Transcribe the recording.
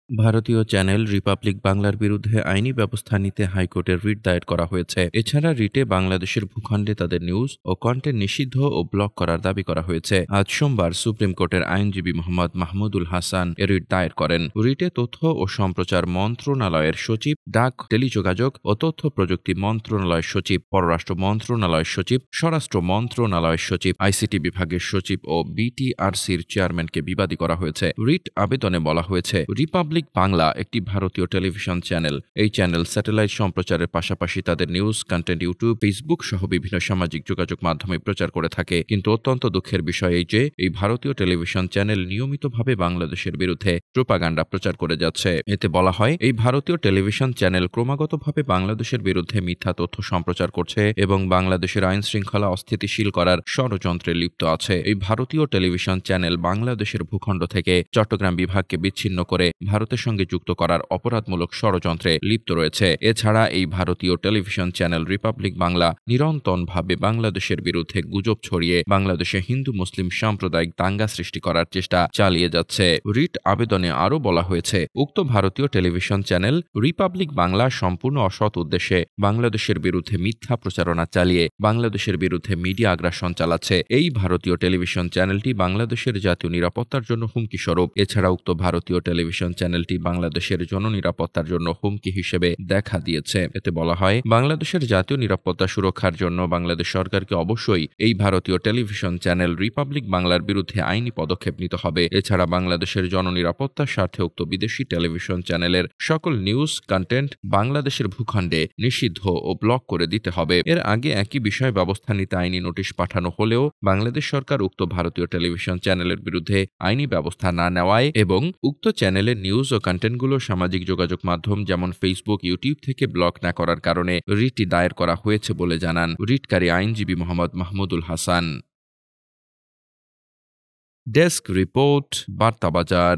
ভারতীয় channel Republic বাংলার বিরুদ্ধে আইনি ব্যবস্থা নিতে হাইকোর্টের রিট দায়ের করা হয়েছে। এছাড়া রিটে বাংলাদেশের ভূখণ্ডে তাদের নিউজ ও কন্টেন্ট নিষিদ্ধ ও ব্লক করার দাবি করা হয়েছে। আজ সোমবার সুপ্রিম কোর্টের আইনজীবী মোহাম্মদ মাহমুদুল হাসান এ রিট দায়ের করেন। রিটে তথ্য ও সম্প্রচার মন্ত্রণালয়ের সচিব, ডাক, টেলিযোগাযোগ ও তথ্য প্রযুক্তি মন্ত্রণালয়ের সচিব, পররাষ্ট্র মন্ত্রণালয়ের সচিব, স্বরাষ্ট্র মন্ত্রণালয়ের সচিব, আইসিটি বিভাগের সচিব ও বিটিআরসির চেয়ারম্যানকে বিবাদী করা হয়েছে। রিট আবেদনে বলা হয়েছে, রিপাবলিক বাংলা একটি ভারতীয় টেলিভিশন চ্যানেল। এই চ্যানেল স্যাটেলাইট সম্প্রচারের পাশাপাশি তাদের নিউজ কন্টেন্ট ইউটিউব, ফেসবুক সহ বিভিন্ন সামাজিক যোগাযোগ মাধ্যমে প্রচার করে থাকে। কিন্তু অত্যন্ত দুঃখের বিষয় এই যে এই ভারতীয় টেলিভিশন চ্যানেল নিয়মিতভাবে বাংলাদেশের বিরুদ্ধে প্রোপাগান্ডা প্রচার করে যাচ্ছে। এতে বলা হয়, এই ভারতীয় টেলিভিশন চ্যানেল ক্রমাগতভাবে বাংলাদেশের বিরুদ্ধে মিথ্যা তথ্য সম্প্রচার করছে এবং বাংলাদেশের আইন শৃঙ্খলা অস্থিতিশীল করার ষড়যন্ত্রে লিপ্ত আছে। এই ভারতীয় টেলিভিশন চ্যানেল বাংলাদেশের ভূখণ্ড থেকে চট্টগ্রাম বিভাগকে বিচ্ছিন্ন করে ভারতের সঙ্গে যুক্ত করার অপরাধমূলক ষড়যন্ত্রে লিপ্ত রয়েছে। এছাড়া এই ভারতীয় টেলিভিশন চ্যানেল রিপাবলিক বাংলা নিরন্তরভাবে বাংলাদেশের বিরুদ্ধে গুজব ছড়িয়ে বাংলাদেশে হিন্দু মুসলিম সাম্প্রদায়িক দাঙ্গা সৃষ্টি করার চেষ্টা চালিয়ে যাচ্ছে। রিট আবেদনে আরও বলা হয়েছে, উক্ত ভারতীয় টেলিভিশন চ্যানেল রিপাবলিক বাংলা সম্পূর্ণ অসৎ উদ্দেশ্যে বাংলাদেশের বিরুদ্ধে মিথ্যা প্রচারণা চালিয়ে বাংলাদেশের বিরুদ্ধে মিডিয়া আগ্রাসন চালাচ্ছে। এই ভারতীয় টেলিভিশন চ্যানেলটি বাংলাদেশের জাতীয় নিরাপত্তার জন্য হুমকি স্বরূপ। এছাড়া উক্ত ভারতীয় টেলিভিশন চ্যানেলটি বাংলাদেশের জননিরাপত্তার জন্য হুমকি হিসেবে দেখা দিয়েছে। এতে বলা হয়, বাংলাদেশের জাতীয় নিরাপত্তা সুরক্ষার জন্য বাংলাদেশ সরকারকে অবশ্যই এই ভারতীয় টেলিভিশন চ্যানেল রিপাবলিক বাংলার বিরুদ্ধে আইনি পদক্ষেপ নিতে হবে। এছাড়া বাংলাদেশের জননিরাপত্তার স্বার্থে উক্ত বিদেশি টেলিভিশন চ্যানেলের সকল নিউজ কন্টেন্ট বাংলাদেশের ভূখণ্ডে নিষিদ্ধ ও ব্লক করে দিতে হবে। এর আগে একই বিষয়ে ব্যবস্থা নিতে আইনি নোটিশ পাঠানো হলেও বাংলাদেশ সরকার উক্ত ভারতীয় টেলিভিশন চ্যানেলের বিরুদ্ধে আইনি ব্যবস্থা না নেওয়ায় এবং উক্ত চ্যানেলের নিউজ ও কন্টেন্টগুলো সামাজিক যোগাযোগ মাধ্যম যেমন ফেসবুক, ইউটিউব থেকে ব্লক না করার কারণে রিটটি দায়ের করা হয়েছে বলে জানান রিটকারী আইনজীবী মোহাম্মদ মাহমুদুল হাসান। Desk report, বার্তাবাজার।